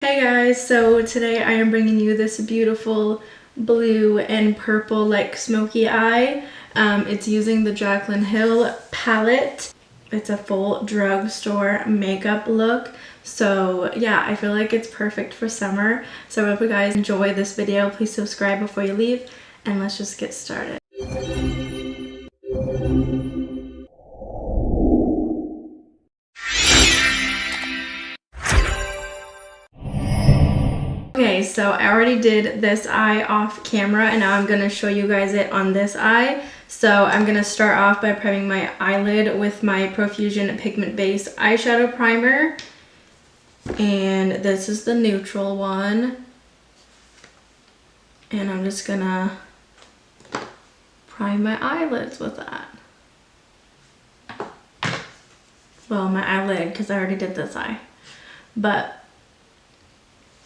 Hey guys, so today I am bringing you this beautiful blue and purple like smoky eye. It's using the Jaclyn Hill palette. It's a full drugstore makeup look. So yeah, I feel like it's perfect for summer. So I hope you guys enjoy this video. Please subscribe before you leave and let's just get started. Okay, so I already did this eye off camera and now I'm going to show you guys it on this eye. So I'm going to start off by priming my eyelid with my Profusion Pigment Base eyeshadow primer. And this is the neutral one. And I'm just going to prime my eyelids with that. Well, my eyelid, because I already did this eye. But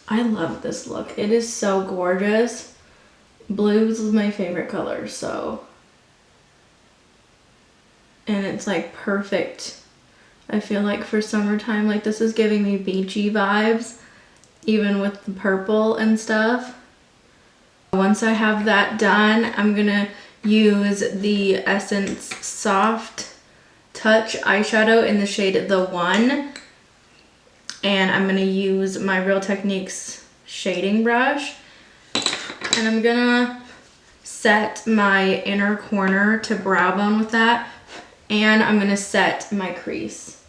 I love this look. It is so gorgeous. Blues is my favorite color, so. And it's like perfect. I feel like for summertime, like this is giving me beachy vibes, even with the purple and stuff. Once I have that done, I'm gonna use the Essence Soft Touch eyeshadow in the shade The One. And I'm going to use my Real Techniques shading brush. And I'm going to set my inner corner to brow bone with that. And I'm going to set my crease.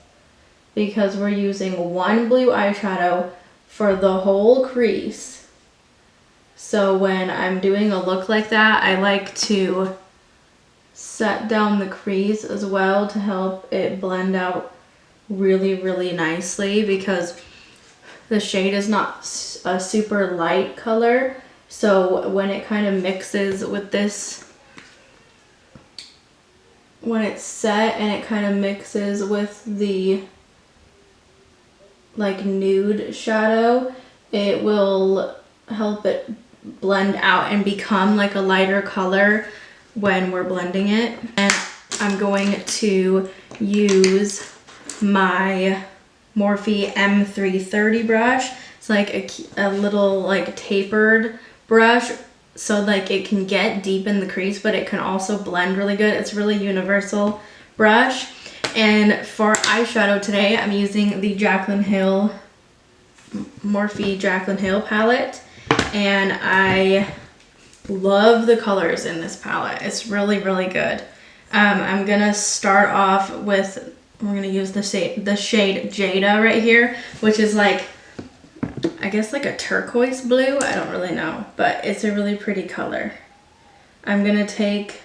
Because we're using one blue eyeshadow for the whole crease. So when I'm doing a look like that, I like to set down the crease as well to help it blend out really nicely, because the shade is not a super light color, so when it kind of mixes with this, when it's set and it kind of mixes with the like nude shadow, it will help it blend out and become like a lighter color when we're blending it. And I'm going to use my Morphe M330 brush. It's like a little like tapered brush, so like it can get deep in the crease, but it can also blend really good. It's really universal brush. And for eyeshadow today, I'm using the Jaclyn Hill, Morphe Jaclyn Hill palette. And I love the colors in this palette. It's really good. I'm gonna start off with, we're gonna use the shade Jada right here, which is like, I guess like a turquoise blue. I don't really know, but it's a really pretty color. I'm gonna take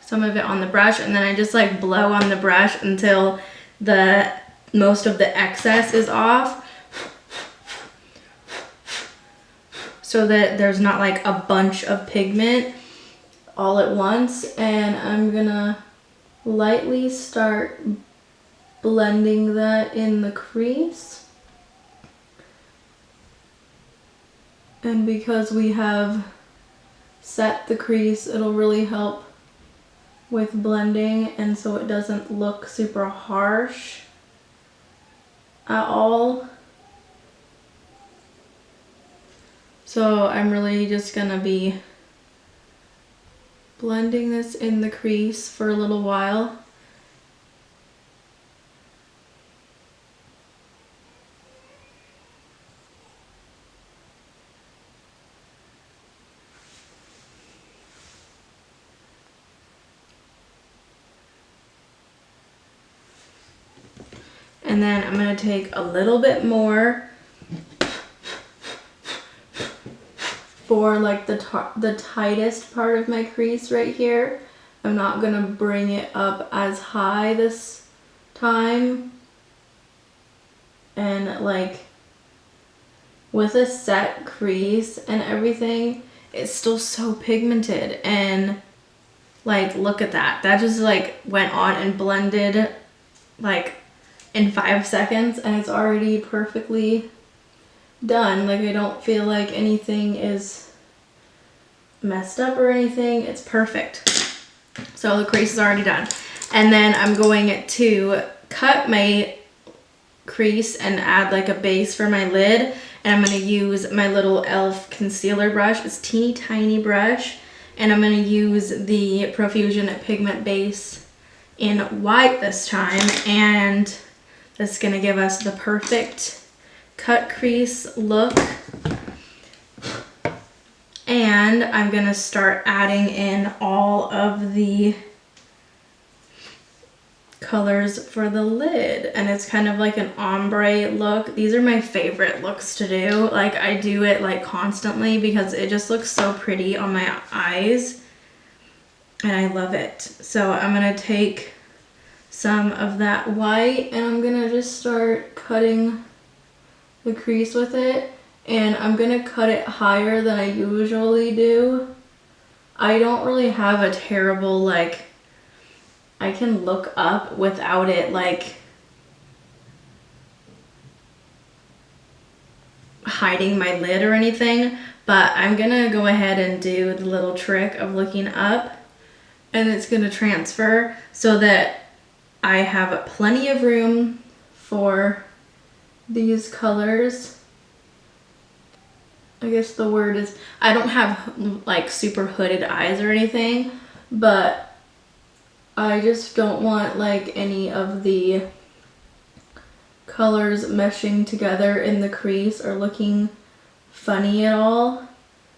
some of it on the brush, and then I just like blow on the brush until most of the excess is off, so that there's not like a bunch of pigment all at once. And I'm gonna lightly start blending that in the crease. And because we have set the crease, it'll really help with blending, and so it doesn't look super harsh at all. So I'm really just gonna be blending this in the crease for a little while. And then I'm gonna take a little bit more for like the tightest part of my crease right here. I'm not gonna bring it up as high this time. And like with a set crease and everything, it's still so pigmented. And like, look at that. That just like went on and blended like in 5 seconds, and it's already perfectly done. Like, I don't feel like anything is messed up or anything. It's perfect. So the crease is already done. And then I'm going to cut my crease and add like a base for my lid. And I'm going to use my little e.l.f. concealer brush. It's a teeny tiny brush. And I'm going to use the Profusion Pigment Base in white this time. And that's going to give us the perfect cut crease look. And I'm going to start adding in all of the colors for the lid, and it's kind of like an ombre look. These are my favorite looks to do. Like, I do it like constantly because it just looks so pretty on my eyes and I love it. So I'm gonna take some of that white and I'm gonna just start cutting the crease with it, and I'm gonna cut it higher than I usually do. I don't really have a terrible, like, I can look up without it like hiding my lid or anything, but I'm gonna go ahead and do the little trick of looking up, and it's gonna transfer so that I have plenty of room for these colors. I guess the word is, I don't have like super hooded eyes or anything, but I just don't want like any of the colors meshing together in the crease or looking funny at all.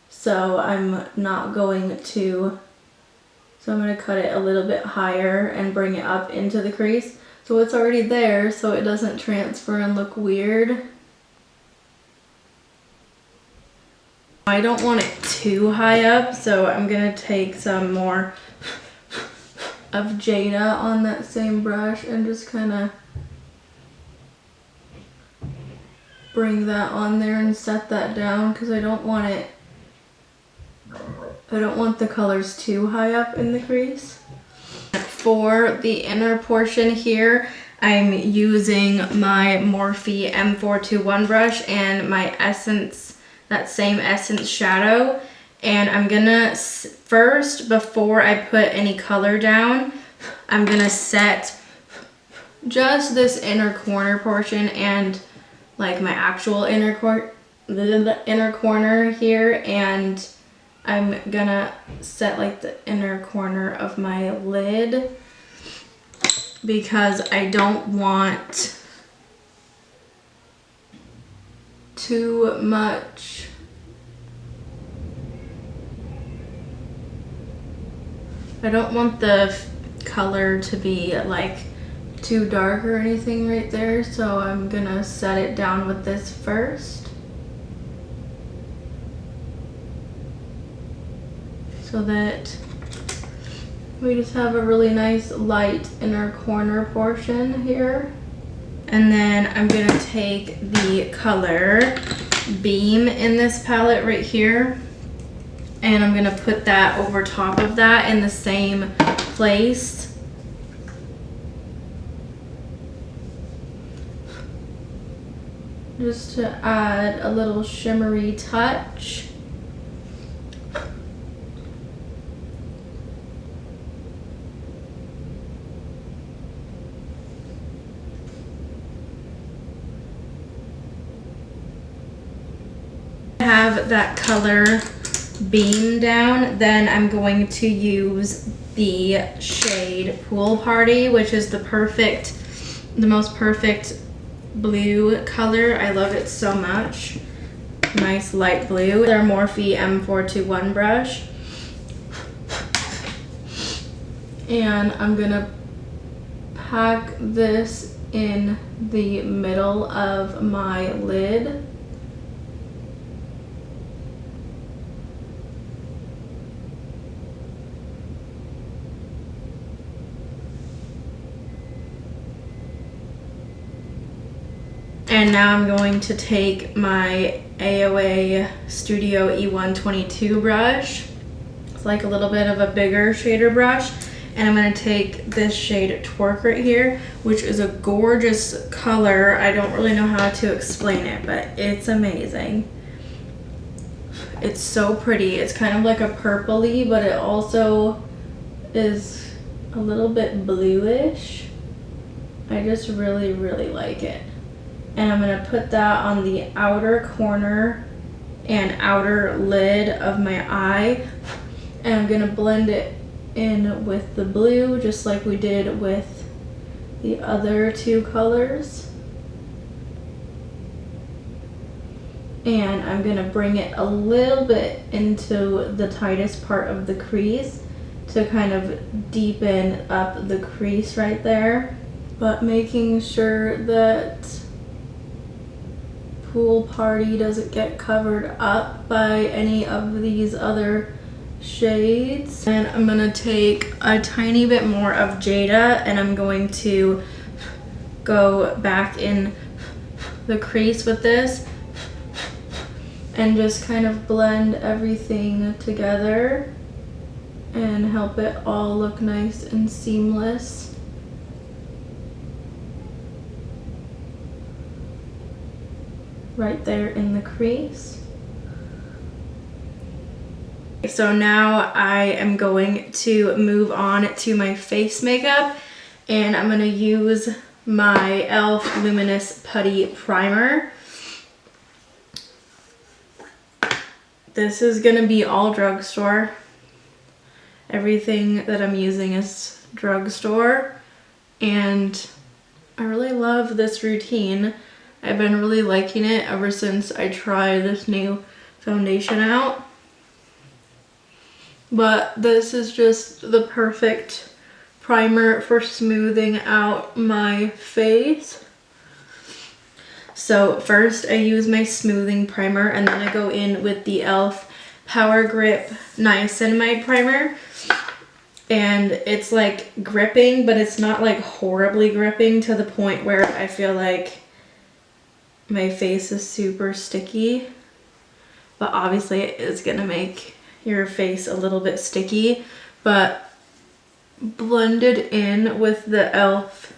So I'm not going to, so I'm going to cut it a little bit higher and bring it up into the crease. So it's already there so it doesn't transfer and look weird. I don't want it too high up, so I'm going to take some more of Jada on that same brush and just kind of bring that on there and set that down, because I don't want the colors too high up in the crease. For the inner portion here, I'm using my Morphe M421 brush and my Essence, that same Essence shadow. And I'm gonna first, before I put any color down, I'm gonna set just this inner corner portion and like my actual inner corner here, and I'm gonna set like the inner corner of my lid because I don't want too much I don't want the color to be like too dark or anything right there, so I'm gonna set it down with this first. So that we just have a really nice light inner corner portion here. And then I'm gonna take the color Beam in this palette right here, and I'm gonna put that over top of that in the same place. Just to add a little shimmery touch. Have that color Beam down, then I'm going to use the shade Pool Party, which is the most perfect blue color. I love it so much. Nice light blue. Their Morphe M421 brush. And I'm gonna pack this in the middle of my lid. And now I'm going to take my AOA Studio E122 brush. It's like a little bit of a bigger shader brush. And I'm going to take this shade Twerk right here, which is a gorgeous color. I don't really know how to explain it, but it's amazing. It's so pretty. It's kind of like a purpley, but it also is a little bit bluish. I just really, really like it. And I'm gonna put that on the outer corner and outer lid of my eye. And I'm gonna blend it in with the blue, just like we did with the other two colors. And I'm gonna bring it a little bit into the tightest part of the crease to kind of deepen up the crease right there, but making sure that Pool Party doesn't get covered up by any of these other shades. And I'm gonna take a tiny bit more of Jada and I'm going to go back in the crease with this and just kind of blend everything together and help it all look nice and seamless. Right there in the crease. So now I am going to move on to my face makeup, and I'm gonna use my e.l.f. Luminous Putty Primer. This is gonna be all Drugstore. Everything that I'm using is Drugstore, and I really love this routine. I've been really liking it ever since I tried this new foundation out. But this is just the perfect primer for smoothing out my face. So first I use my smoothing primer, and then I go in with the e.l.f. Power Grip Niacinamide Primer. And it's like gripping, but it's not like horribly gripping to the point where I feel like my face is super sticky. But obviously it is gonna make your face a little bit sticky, but blended in with the e.l.f.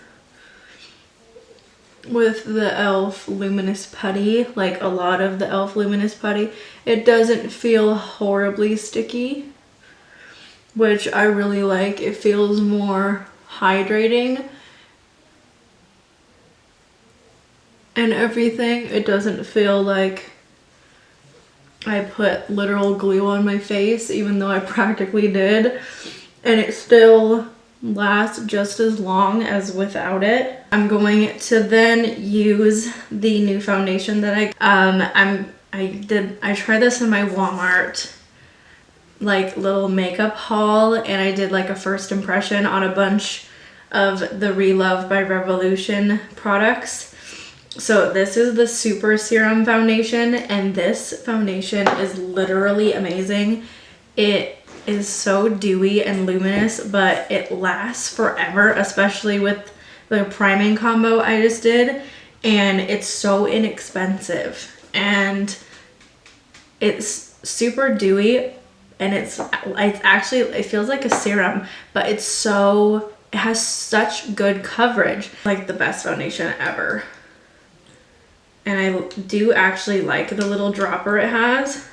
Luminous Putty, like a lot of the e.l.f. Luminous Putty, it doesn't feel horribly sticky, which I really like. It feels more hydrating and everything. It doesn't feel like I put literal glue on my face, even though I practically did, and it still lasts just as long as without it. I'm going to then use the new foundation that I tried this in my Walmart like little makeup haul, and I did like a first impression on a bunch of the Relove by Revolution products. So this is the Super Serum Foundation, and this foundation is literally amazing. It is so dewy and luminous, but it lasts forever, especially with the priming combo I just did. And it's so inexpensive, and it's super dewy, and it's actually, it feels like a serum, but it has such good coverage. Like the best foundation ever. And I do actually like the little dropper it has.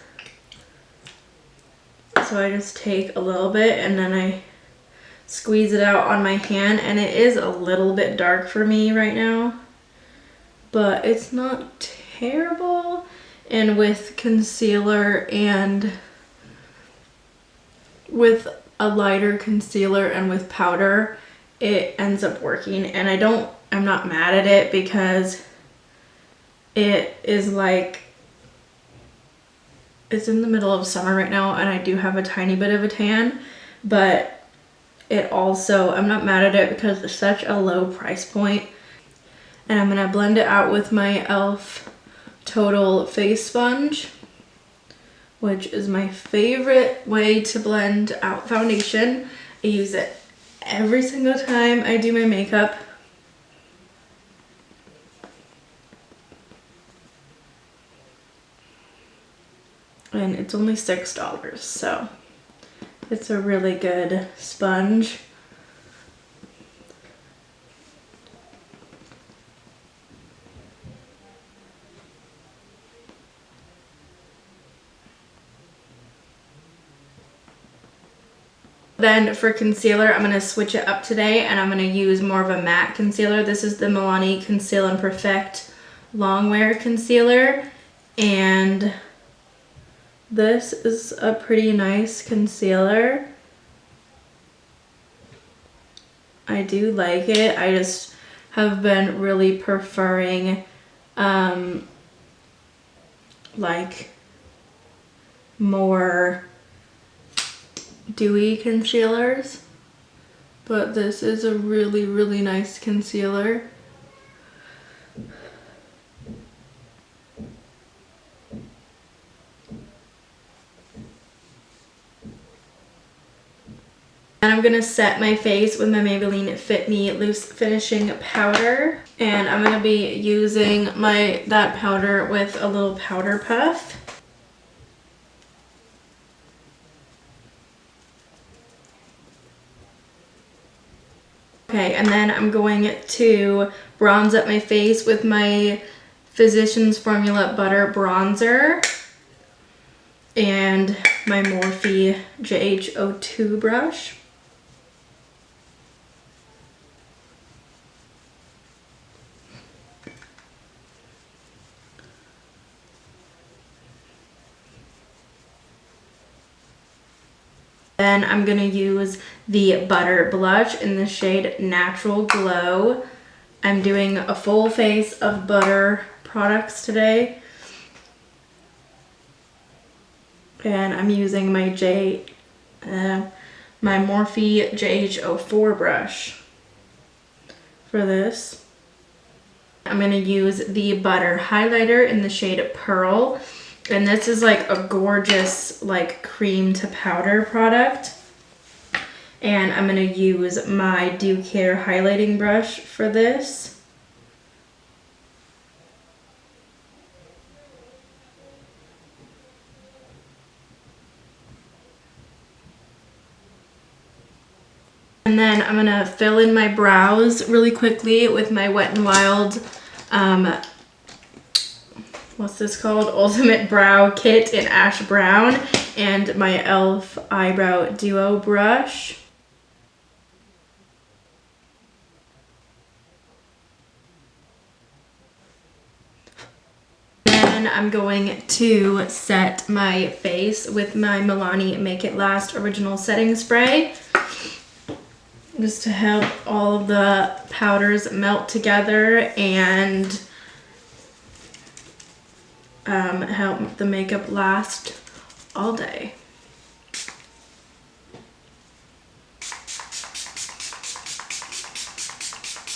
So I just take a little bit and then I squeeze it out on my hand, and it is a little bit dark for me right now, but it's not terrible. And with concealer and with a lighter concealer and with powder, it ends up working. And I'm not mad at it, because it is like, it's in the middle of summer right now, and I do have a tiny bit of a tan, but it also, I'm not mad at it because it's such a low price point. And I'm gonna blend it out with my e.l.f. Total Face Sponge, which is my favorite way to blend out foundation. I use it every single time I do my makeup. And it's only $6, so it's a really good sponge. Then for concealer, I'm going to switch it up today, and I'm going to use more of a matte concealer. This is the Milani Conceal and Perfect Longwear concealer, and this is a pretty nice concealer. I do like it. I just have been really preferring like more dewy concealers, but this is a really, really nice concealer. And I'm gonna set my face with my Maybelline Fit Me Loose Finishing Powder. And I'm gonna be using that powder with a little powder puff. Okay, and then I'm going to bronze up my face with my Physicians Formula Butter Bronzer and my Morphe JH02 brush. Then I'm gonna use the Butter Blush in the shade Natural Glow. I'm doing a full face of butter products today. And I'm using my my Morphe JH04 brush for this. I'm gonna use the Butter Highlighter in the shade Pearl. And this is like a gorgeous like cream to powder product. And I'm gonna use my Dew Care highlighting brush for this. And then I'm gonna fill in my brows really quickly with my Wet n Wild what's this called? Ultimate Brow Kit in Ash Brown, and my e.l.f. Eyebrow Duo brush. Then I'm going to set my face with my Milani Make It Last Original Setting Spray, just to help all of the powders melt together and help the makeup last all day.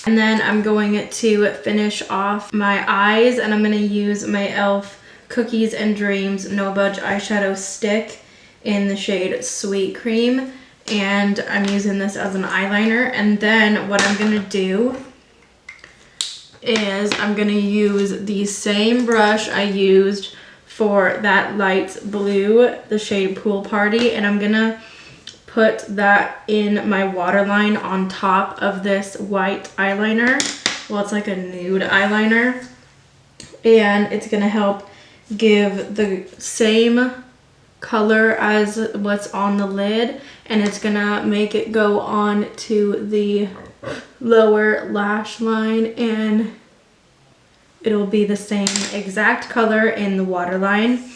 And then I'm going to finish off my eyes, and I'm going to use my e.l.f. Cookies and Dreams No Budge eyeshadow stick in the shade Sweet Cream, and I'm using this as an eyeliner. And then what I'm going to do is I'm going to use the same brush I used for that light blue, the shade Pool Party, and I'm going to put that in my waterline on top of this white eyeliner. Well, it's like a nude eyeliner, and it's going to help give the same color as what's on the lid, and it's going to make it go on to the lower lash line, and it'll be the same exact color in the waterline.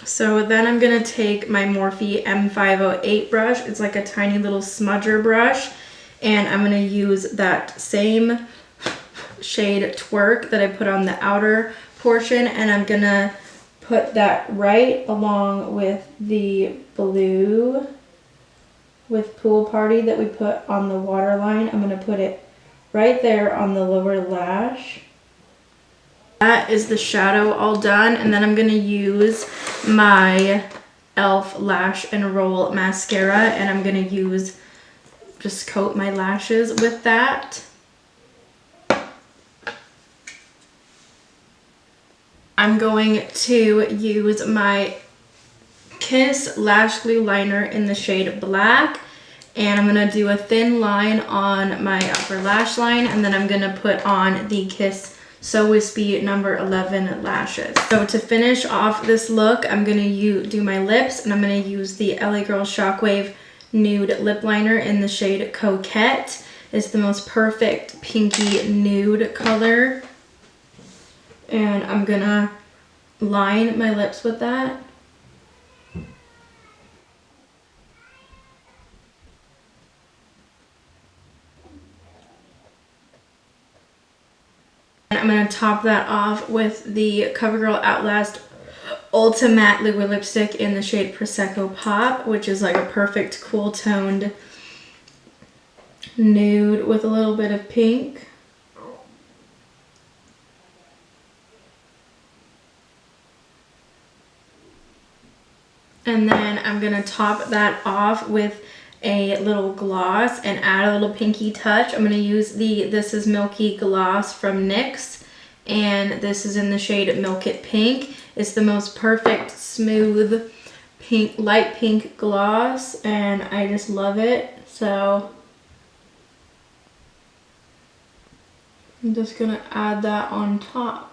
So then I'm going to take my Morphe M508 brush. It's like a tiny little smudger brush. And I'm going to use that same shade Twerk that I put on the outer portion. And I'm going to put that right along with the blue with Pool Party that we put on the waterline. I'm going to put it right there on the lower lash. That is the shadow all done, and then I'm going to use my e.l.f. Lash and Roll mascara, and I'm going to just coat my lashes with that. I'm going to use my Kiss Lash Glue Liner in the shade Black, and I'm going to do a thin line on my upper lash line, and then I'm going to put on the Kiss So Wispy number 11 lashes. So to finish off this look, I'm gonna do my lips, and I'm gonna use the LA Girl Shockwave Nude Lip Liner in the shade Coquette. It's the most perfect pinky nude color. And I'm gonna line my lips with that. And I'm gonna top that off with the CoverGirl Outlast Ultra Matte Liquid Lipstick in the shade Prosecco Pop, which is like a perfect cool toned nude with a little bit of pink. And then I'm gonna top that off with a little gloss and add a little pinky touch. I'm gonna use the This Is Milky gloss from NYX, and this is in the shade Milk It Pink. It's the most perfect smooth pink, light pink gloss, and I just love it. So I'm just gonna add that on top.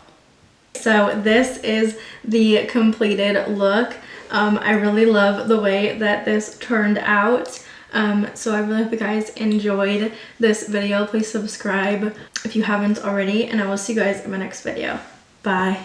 So this is the completed look. I really love the way that this turned out. So I really hope you guys enjoyed this video. Please subscribe if you haven't already, and I will see you guys in my next video. Bye.